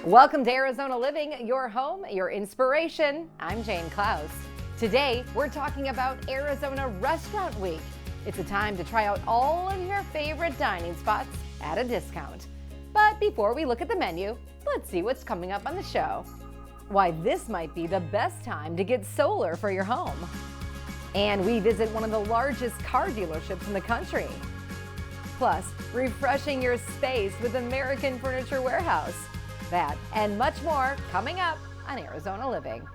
Welcome to Arizona Living, your home, your inspiration. I'm Jane Klaus. Today, we're talking about Arizona Restaurant Week. It's a time to try out all of your favorite dining spots at a discount. But before we look at the menu, let's see what's coming up on the show. Why this might be the best time to get solar for your home. And we visit one of the largest car dealerships in the country. Plus, refreshing your space with American Furniture Warehouse. That and much more coming up on Arizona Living.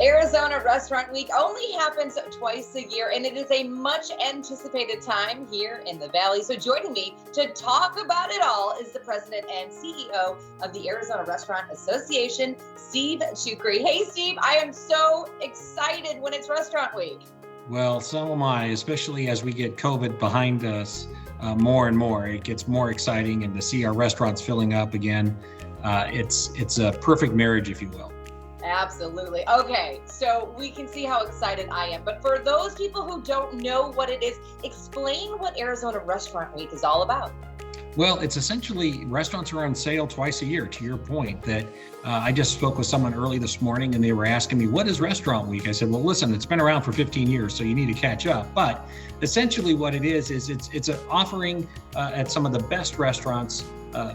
Arizona Restaurant Week only happens twice a year, and it is a much anticipated time here in the Valley. So joining me to talk about it all is the president and CEO of the Arizona Restaurant Association, Steve Shukri. Hey, Steve, I am so excited when it's Restaurant Week. Well, so am I, especially as we get COVID behind us more and more. It gets more exciting, and to see our restaurants filling up again, it's a perfect marriage, if you will. Absolutely. Okay, so we can see how excited I am. But for those people who don't know what it is, explain what Arizona Restaurant Week is all about. Well, it's essentially restaurants are on sale twice a year, to your point that I just spoke with someone early this morning and they were asking me, what is Restaurant Week? I said, well, listen, it's been around for 15 years, so you need to catch up. But essentially what it is it's an offering at some of the best restaurants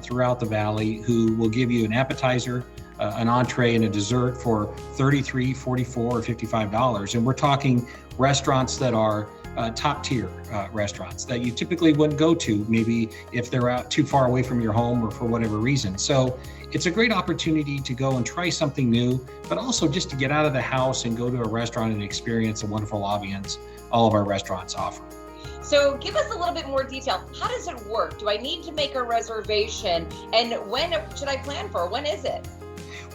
throughout the Valley who will give you an appetizer, an entree, and a dessert for $33, $44, or $55. And we're talking restaurants that are top tier restaurants that you typically wouldn't go to, maybe if they're out too far away from your home or for whatever reason. So it's a great opportunity to go and try something new, but also just to get out of the house and go to a restaurant and experience a wonderful ambiance all of our restaurants offer. So give us a little bit more detail. How does it work? Do I need to make a reservation? And when should I plan for? When is it?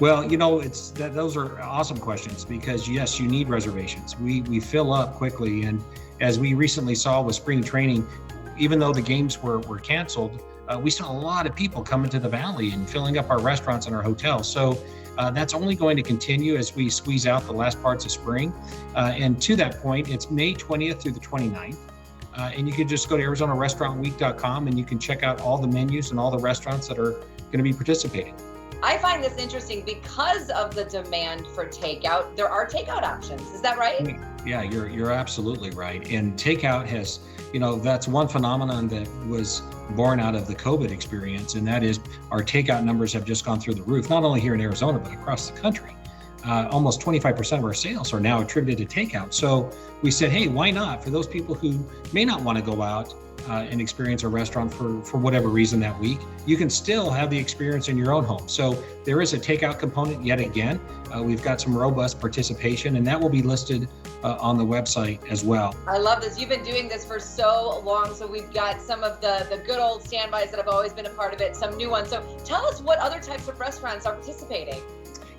Well, you know, those are awesome questions because yes, you need reservations. We fill up quickly, and as we recently saw with spring training, even though the games were canceled, we saw a lot of people coming to the Valley and filling up our restaurants and our hotels. So that's only going to continue as we squeeze out the last parts of spring. And to that point, it's May 20th through the 29th. And you can just go to ArizonaRestaurantWeek.com and you can check out all the menus and all the restaurants that are going to be participating. I find this interesting because of the demand for takeout. There are takeout options. Is that right? Yeah, you're absolutely right. And takeout has, that's one phenomenon that was born out of the COVID experience, and that is our takeout numbers have just gone through the roof, not only here in Arizona, but across the country. Almost 25% of our sales are now attributed to takeout. So we said, hey, why not? For those people who may not want to go out and experience a restaurant for whatever reason that week, you can still have the experience in your own home. So there is a takeout component yet again. We've got some robust participation, and that will be listed on the website as well. I love this. You've been doing this for so long, so we've got some of the good old standbys that have always been a part of it, some new ones. So tell us what other types of restaurants are participating.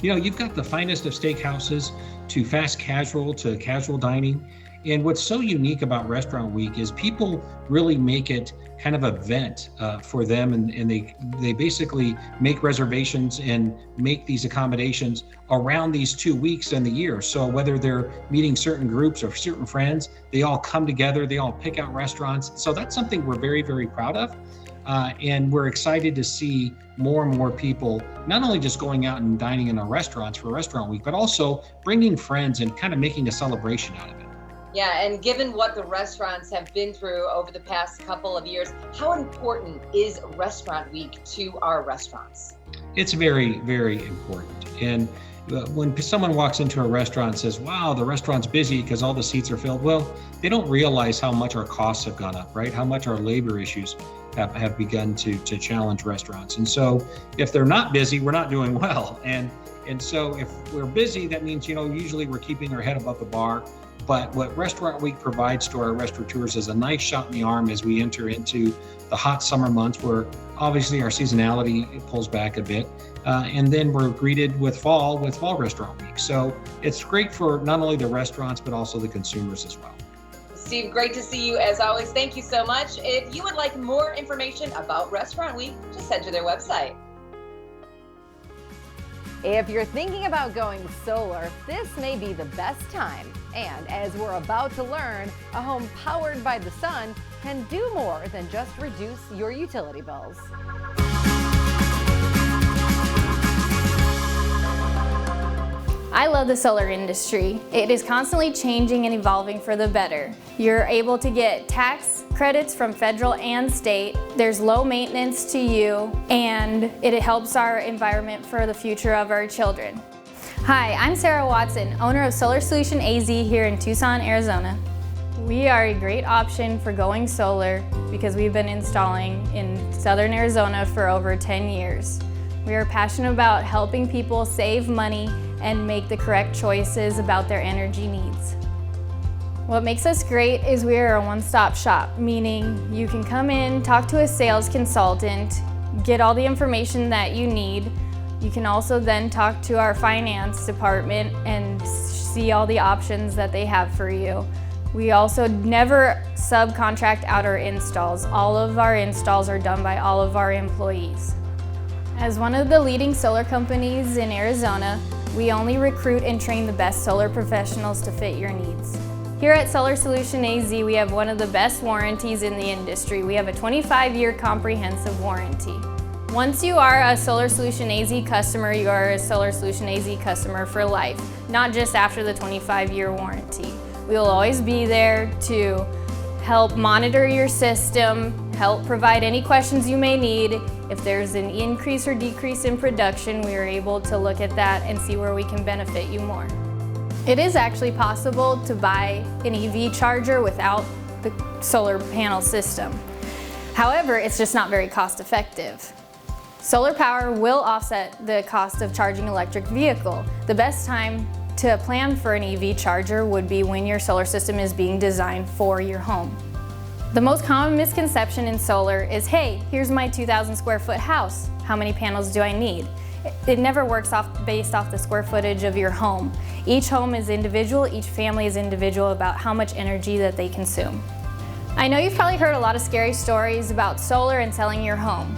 You've got the finest of steakhouses to fast casual to casual dining. And what's so unique about Restaurant Week is people really make it kind of an event for them, and they basically make reservations and make these accommodations around these 2 weeks in the year. So whether they're meeting certain groups or certain friends, they all come together, they all pick out restaurants. So that's something we're very, very proud of. And we're excited to see more and more people not only just going out and dining in our restaurants for Restaurant Week, but also bringing friends and kind of making a celebration out of it. Yeah, and given what the restaurants have been through over the past couple of years, how important is Restaurant Week to our restaurants? It's very, very important. And when someone walks into a restaurant and says, wow, the restaurant's busy because all the seats are filled, well, they don't realize how much our costs have gone up, right? How much our labor issues have begun to challenge restaurants. And so if they're not busy, we're not doing well. And so if we're busy, that means, usually we're keeping our head above the bar. But what Restaurant Week provides to our restaurateurs is a nice shot in the arm as we enter into the hot summer months where obviously our seasonality pulls back a bit. And then we're greeted with fall Restaurant Week. So it's great for not only the restaurants, but also the consumers as well. Steve, great to see you as always. Thank you so much. If you would like more information about Restaurant Week, just head to their website. If you're thinking about going solar, this may be the best time. And as we're about to learn, a home powered by the sun can do more than just reduce your utility bills. I love the solar industry. It is constantly changing and evolving for the better. You're able to get tax credits from federal and state. There's low maintenance to you, and it helps our environment for the future of our children. Hi, I'm Sarah Watson, owner of Solar Solution AZ here in Tucson, Arizona. We are a great option for going solar because we've been installing in southern Arizona for over 10 years. We are passionate about helping people save money and make the correct choices about their energy needs. What makes us great is we are a one-stop shop, meaning you can come in, talk to a sales consultant, get all the information that you need. You can also then talk to our finance department and see all the options that they have for you. We also never subcontract out our installs. All of our installs are done by all of our employees. As one of the leading solar companies in Arizona, we only recruit and train the best solar professionals to fit your needs. Here at Solar Solution AZ, we have one of the best warranties in the industry. We have a 25-year comprehensive warranty. Once you are a Solar Solution AZ customer, you are a Solar Solution AZ customer for life, not just after the 25-year warranty. We will always be there to help monitor your system, help provide any questions you may need. If there's an increase or decrease in production, we are able to look at that and see where we can benefit you more. It is actually possible to buy an EV charger without the solar panel system. However, it's just not very cost effective. Solar power will offset the cost of charging an electric vehicle. The best time to plan for an EV charger would be when your solar system is being designed for your home. The most common misconception in solar is, hey, here's my 2,000 square foot house. How many panels do I need? It never works based off the square footage of your home. Each home is individual, each family is individual about how much energy that they consume. I know you've probably heard a lot of scary stories about solar and selling your home.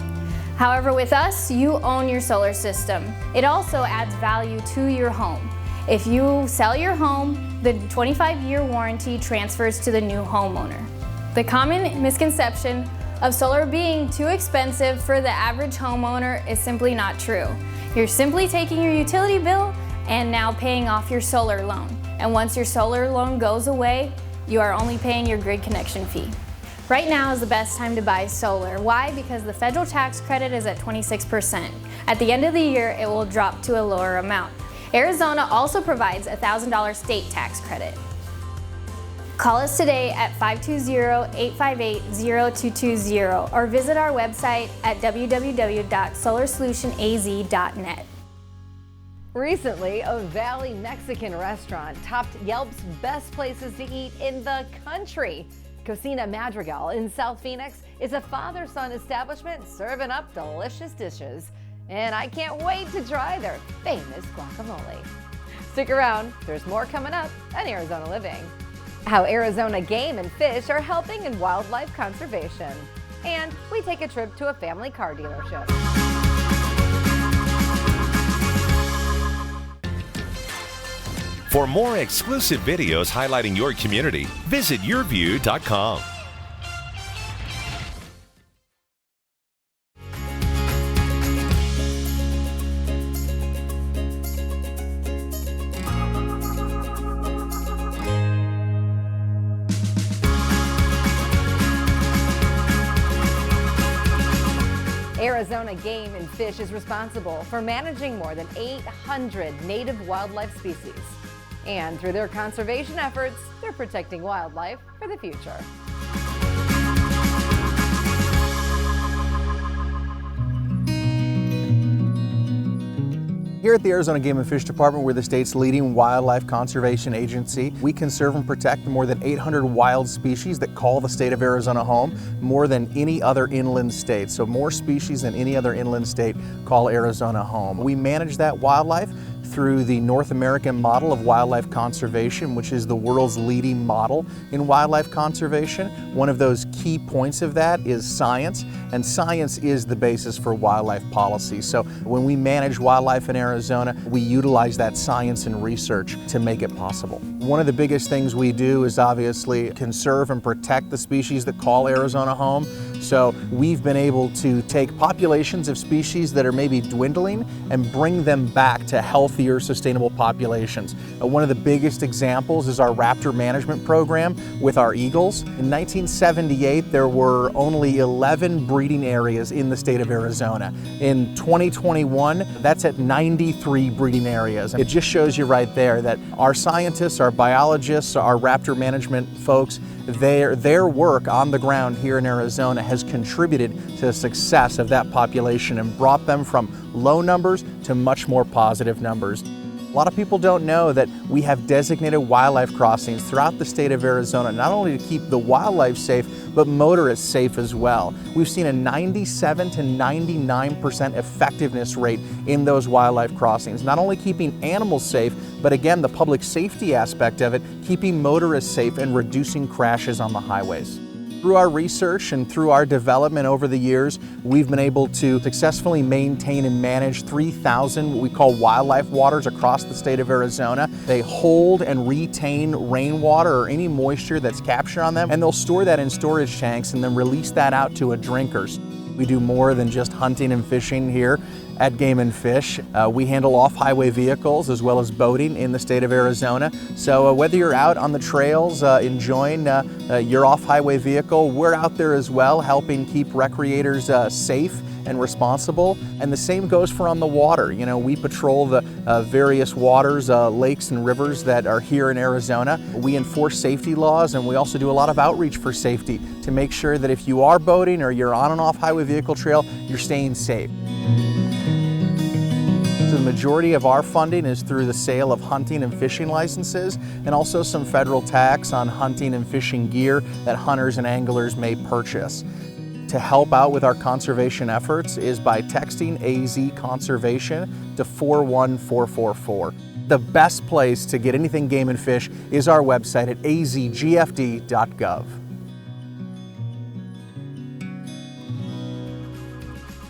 However, with us, you own your solar system. It also adds value to your home. If you sell your home, the 25-year warranty transfers to the new homeowner. The common misconception of solar being too expensive for the average homeowner is simply not true. You're simply taking your utility bill and now paying off your solar loan. And once your solar loan goes away, you are only paying your grid connection fee. Right now is the best time to buy solar. Why? Because the federal tax credit is at 26%. At the end of the year, it will drop to a lower amount. Arizona also provides a $1,000 state tax credit. Call us today at 520-858-0220 or visit our website at www.solarsolutionaz.net. Recently, a Valley Mexican restaurant topped Yelp's best places to eat in the country. Cocina Madrigal in South Phoenix is a father-son establishment serving up delicious dishes. And I can't wait to try their famous guacamole. Stick around, there's more coming up on Arizona Living. How Arizona Game and Fish are helping in wildlife conservation. And we take a trip to a family car dealership. For more exclusive videos highlighting your community, visit yourview.com. Arizona Game and Fish is responsible for managing more than 800 native wildlife species. And through their conservation efforts, they're protecting wildlife for the future. Here at the Arizona Game and Fish Department, we're the state's leading wildlife conservation agency. We conserve and protect more than 800 wild species that call the state of Arizona home, more than any other inland state. So more species than any other inland state call Arizona home. We manage that wildlife through the North American model of wildlife conservation, which is the world's leading model in wildlife conservation. One of those key points of that is science, and science is the basis for wildlife policy. So when we manage wildlife in Arizona, we utilize that science and research to make it possible. One of the biggest things we do is obviously conserve and protect the species that call Arizona home. So we've been able to take populations of species that are maybe dwindling and bring them back to healthier, sustainable populations. One of the biggest examples is our raptor management program with our eagles. In 1978, there were only 11 breeding areas in the state of Arizona. In 2021, that's at 93 breeding areas. It just shows you right there that our scientists, our biologists, our raptor management folks, their work on the ground here in Arizona has contributed to the success of that population and brought them from low numbers to much more positive numbers. A lot of people don't know that we have designated wildlife crossings throughout the state of Arizona, not only to keep the wildlife safe, but motorists safe as well. We've seen a 97 to 99% effectiveness rate in those wildlife crossings, not only keeping animals safe, but again, the public safety aspect of it, keeping motorists safe and reducing crashes on the highways. Through our research and through our development over the years, we've been able to successfully maintain and manage 3,000 what we call wildlife waters across the state of Arizona. They hold and retain rainwater or any moisture that's captured on them, and they'll store that in storage tanks and then release that out to drinkers. We do more than just hunting and fishing here at Game and Fish. We handle off-highway vehicles as well as boating in the state of Arizona. So whether you're out on the trails enjoying your off-highway vehicle, we're out there as well helping keep recreators safe and responsible. And the same goes for on the water. You know, we patrol the various waters, lakes and rivers that are here in Arizona. We enforce safety laws, and we also do a lot of outreach for safety to make sure that if you are boating or you're on an off-highway vehicle trail, you're staying safe. The majority of our funding is through the sale of hunting and fishing licenses, and also some federal tax on hunting and fishing gear that hunters and anglers may purchase. To help out with our conservation efforts is by texting AZ Conservation to 41444. The best place to get anything game and fish is our website at azgfd.gov.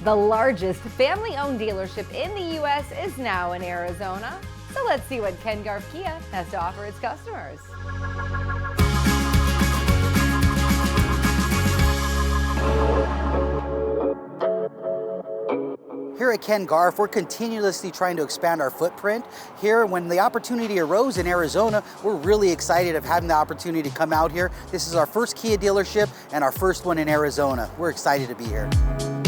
The largest family-owned dealership in the U.S. is now in Arizona. So let's see what KenGarf Kia has to offer its customers. Here at KenGarf, we're continuously trying to expand our footprint. Here, when the opportunity arose in Arizona, we're really excited of having the opportunity to come out here. This is our first Kia dealership and our first one in Arizona. We're excited to be here.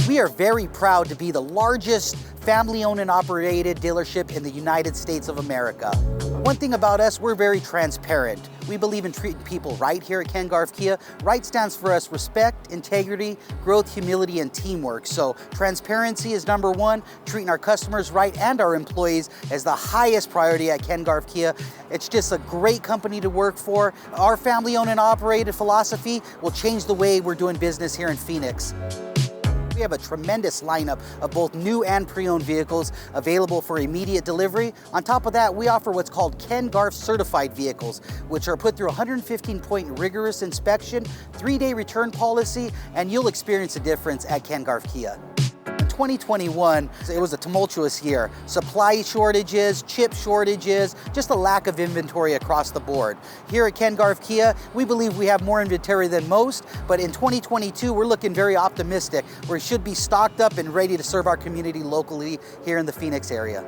We are very proud to be the largest family-owned and operated dealership in the United States of America. One thing about us, we're very transparent. We believe in treating people right here at KenGarf Kia. Right stands for us respect, integrity, growth, humility, and teamwork. So transparency is number one, treating our customers right and our employees as the highest priority at KenGarf Kia. It's just a great company to work for. Our family-owned and operated philosophy will change the way we're doing business here in Phoenix. We have a tremendous lineup of both new and pre-owned vehicles available for immediate delivery. On top of that, we offer what's called KenGarf certified vehicles, which are put through a 115-point rigorous inspection, 3-day return policy, and you'll experience a difference at KenGarf Kia. In 2021, it was a tumultuous year. Supply shortages, chip shortages, just a lack of inventory across the board. Here at KenGarf Kia, we believe we have more inventory than most, but in 2022, we're looking very optimistic. We should be stocked up and ready to serve our community locally here in the Phoenix area.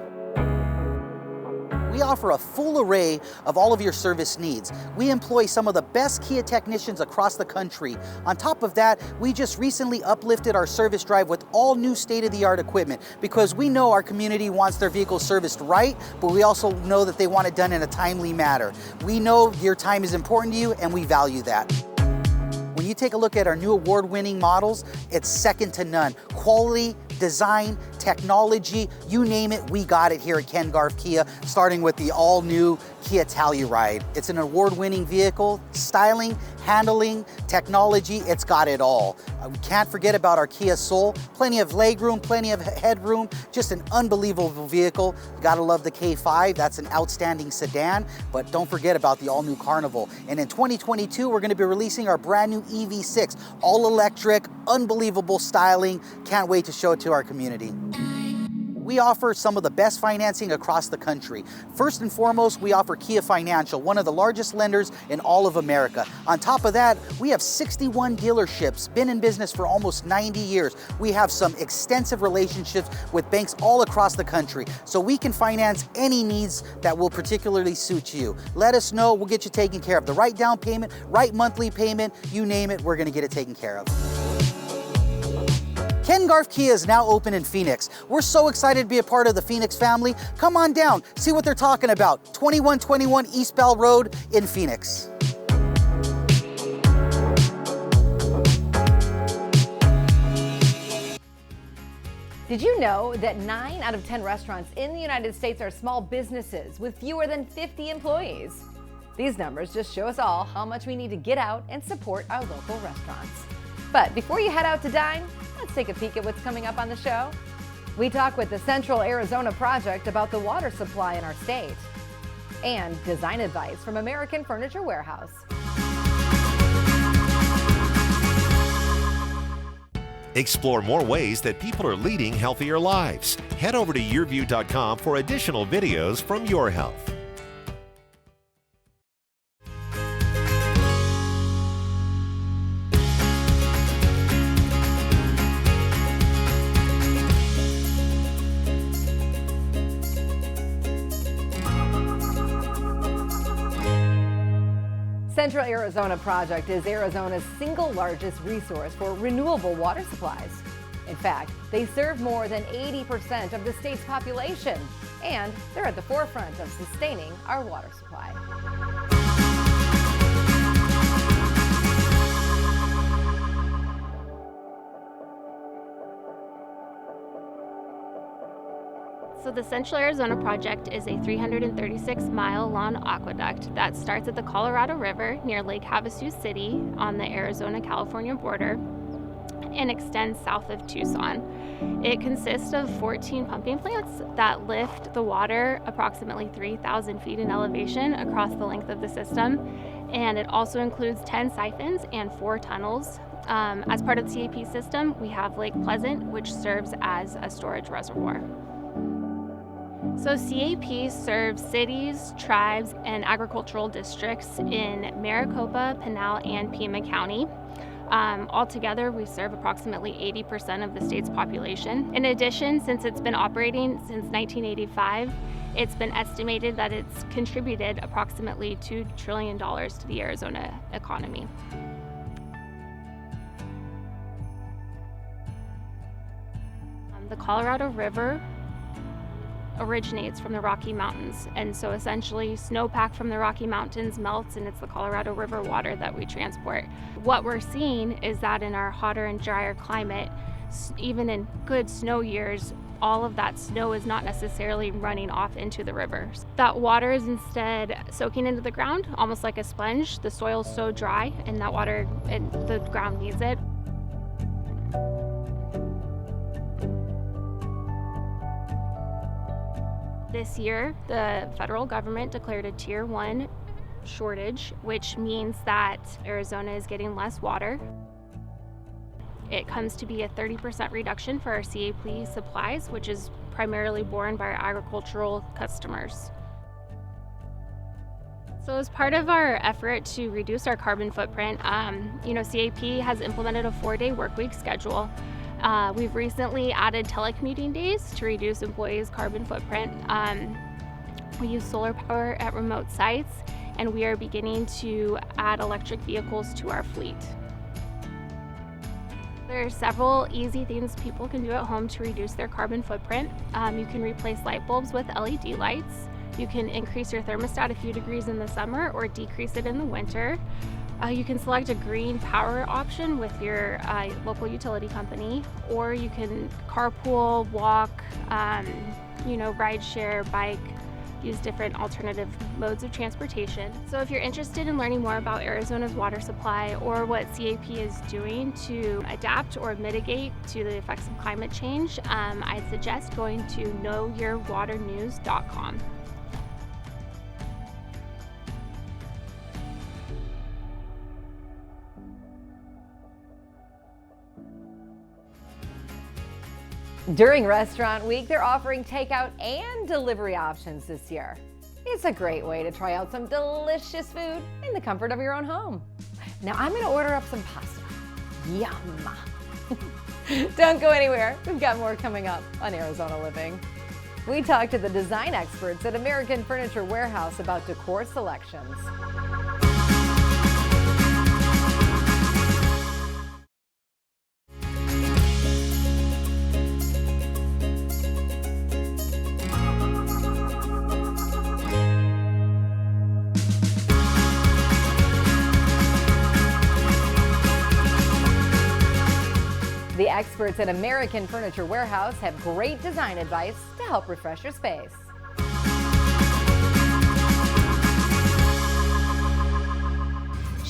We offer a full array of all of your service needs. We employ some of the best Kia technicians across the country. On top of that, we just recently uplifted our service drive with all new state-of-the-art equipment because we know our community wants their vehicles serviced right, but we also know that they want it done in a timely manner. We know your time is important to you, and we value that. When you take a look at our new award-winning models, it's second to none. Quality, design, technology, you name it, we got it here at KenGarf Kia, starting with the all-new Kia Telluride. It's an award-winning vehicle, styling, handling, technology, it's got it all. We can't forget about our Kia Soul. Plenty of legroom, plenty of headroom, just an unbelievable vehicle. You gotta love the K5, that's an outstanding sedan, but don't forget about the all-new Carnival. And in 2022, we're gonna be releasing our brand new EV6, all electric, unbelievable styling. Can't wait to show it to our community. We offer some of the best financing across the country. First and foremost, we offer Kia Financial, one of the largest lenders in all of America. On top of that, we have 61 dealerships, been in business for almost 90 years. We have some extensive relationships with banks all across the country, so we can finance any needs that will particularly suit you. Let us know, we'll get you taken care of. The right down payment, right monthly payment, you name it, we're gonna get it taken care of. KenGarf Kia is now open in Phoenix. We're so excited to be a part of the Phoenix family. Come on down, see what they're talking about. 2121 East Bell Road in Phoenix. Did you know that 9 out of 10 restaurants in the United States are small businesses with fewer than 50 employees? These numbers just show us all how much we need to get out and support our local restaurants. But before you head out to dine, let's take a peek at what's coming up on the show. We talk with the Central Arizona Project about the water supply in our state, and design advice from American Furniture Warehouse. Explore more ways that people are leading healthier lives. Head over to yourview.com for additional videos from Your Health. Central Arizona Project is Arizona's single largest resource for renewable water supplies. In fact, they serve more than 80% of the state's population, and they're at the forefront of sustaining our water supply. So the Central Arizona Project is a 336-mile long aqueduct that starts at the Colorado River near Lake Havasu City on the Arizona-California border and extends south of Tucson. It consists of 14 pumping plants that lift the water approximately 3,000 feet in elevation across the length of the system, and it also includes 10 siphons and 4 tunnels. As part of the CAP system, we have Lake Pleasant, which serves as a storage reservoir. So CAP serves cities, tribes, and agricultural districts in Maricopa, Pinal, and Pima County. Altogether, we serve approximately 80% of the state's population. In addition, since it's been operating since 1985, it's been estimated that it's contributed approximately $2 trillion to the Arizona economy. The Colorado River originates from the Rocky Mountains, and so essentially snowpack from the Rocky Mountains melts, and it's the Colorado River water that we transport. What we're seeing is that in our hotter and drier climate, even in good snow years, all of that snow is not necessarily running off into the rivers. That water is instead soaking into the ground, almost like a sponge. The soil's so dry, and that water, the ground needs it. This year, the federal government declared a Tier 1 shortage, which means that Arizona is getting less water. It comes to be a 30% reduction for our CAP supplies, which is primarily borne by our agricultural customers. So as part of our effort to reduce our carbon footprint, CAP has implemented a 4-day workweek schedule. We've recently added telecommuting days to reduce employees' carbon footprint. We use solar power at remote sites, and we are beginning to add electric vehicles to our fleet. There are several easy things people can do at home to reduce their carbon footprint. You can replace light bulbs with LED lights. You can increase your thermostat a few degrees in the summer or decrease it in the winter. You can select a green power option with your local utility company, or you can carpool, walk, ride share, bike, use different alternative modes of transportation. So if you're interested in learning more about Arizona's water supply or what CAP is doing to adapt or mitigate to the effects of climate change, I'd suggest going to knowyourwaternews.com. During Restaurant Week, they're offering takeout and delivery options this year. It's a great way to try out some delicious food in the comfort of your own home. Now I'm gonna order up some pasta. Yum! Don't go anywhere. We've got more coming up on Arizona Living. We talked to the design experts at American Furniture Warehouse about decor selections. The experts at American Furniture Warehouse have great design advice to help refresh your space.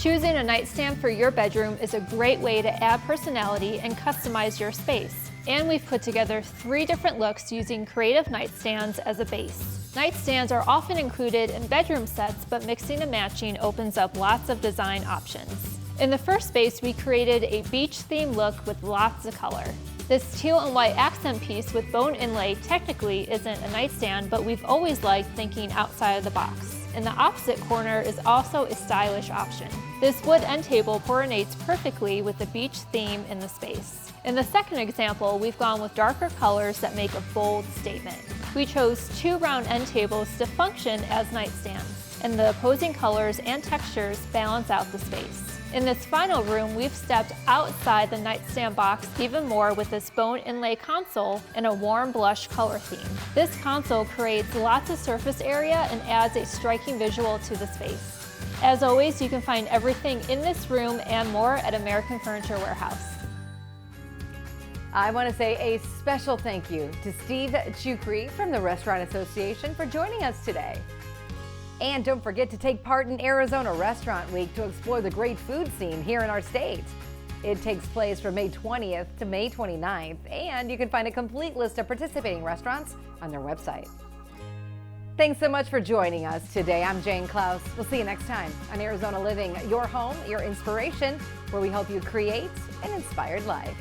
Choosing a nightstand for your bedroom is a great way to add personality and customize your space. And we've put together 3 different looks using creative nightstands as a base. Nightstands are often included in bedroom sets, but mixing and matching opens up lots of design options. In the first space, we created a beach-themed look with lots of color. This teal and white accent piece with bone inlay technically isn't a nightstand, but we've always liked thinking outside of the box. In the opposite corner is also a stylish option. This wood end table coordinates perfectly with the beach theme in the space. In the second example, we've gone with darker colors that make a bold statement. We chose 2 round end tables to function as nightstands, and the opposing colors and textures balance out the space. In this final room, we've stepped outside the nightstand box even more with this bone inlay console and a warm blush color theme. This console creates lots of surface area and adds a striking visual to the space. As always, you can find everything in this room and more at American Furniture Warehouse. I want to say a special thank you to Steve Chukri from the Restaurant Association for joining us today. And don't forget to take part in Arizona Restaurant Week to explore the great food scene here in our state. It takes place from May 20th to May 29th, and you can find a complete list of participating restaurants on their website. Thanks so much for joining us today. I'm Jane Klaus. We'll see you next time on Arizona Living, your home, your inspiration, where we help you create an inspired life.